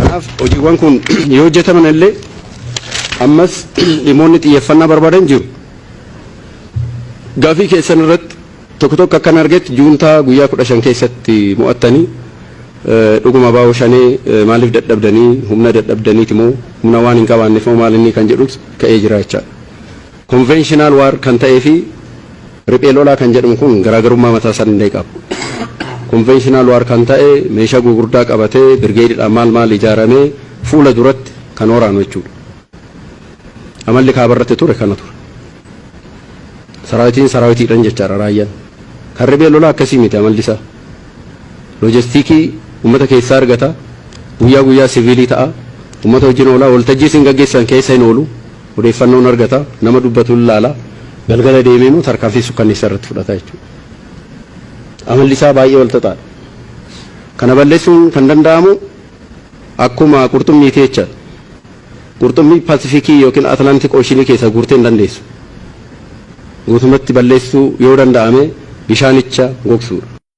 Kanaaf hojiiwwan kun yoo hojjetaman illee ammas dhimmoonni xiyyeeffannaa barbaadan jiru. Gaafii keessan irratti tokko tokko akkan argetti juuntaa guyyaa 15 keessatti mo'attanii dhuguma baa'oo shanee maaliif dadhabdanii humna dadhabdaniiti moo humna waan hin qabaanneef moo maal inni kan jedhus ka'ee jira jechaadha. Conventional war kan ta'ee fi riphee lolaa kan jedhamu kun garaagarummaa mataa isaa hin qabu. Conventional war kan ta'e meeshaa gurguddaa qabatee birgeedidhaan maal ijaaramee fuula duratti kan waraanu jechuudha. Amalli kaabarratti ture kana ture. Saraawitiidhaan jechaadha raayyaan. Kan riphee lolaa akkasii miti amalli isaa. Loojistiikii uummata keessaa argata. Guyyaa guyyaa siviilii ta'a. Uummata wajjin oolaa waltajjii isin gaggeessan keessa hin oolu. Odeeffannoon argata. Nama dubbatu ilaala. Galgala deemee immoo tarkaanfii sukkanneessaa irratti fudhata jechuudha. Amalli isaa baay'ee wal xaxaadha. Kana balleessuun kan danda'amu akkuma qurxummiiti jechaadha. Qurxummii Paasifikii yookiin Atlaantik Ooshinii keessa guurtee hin dandeessu. Guutumatti balleessuu yoo danda'ame bishaanicha gogsuudha.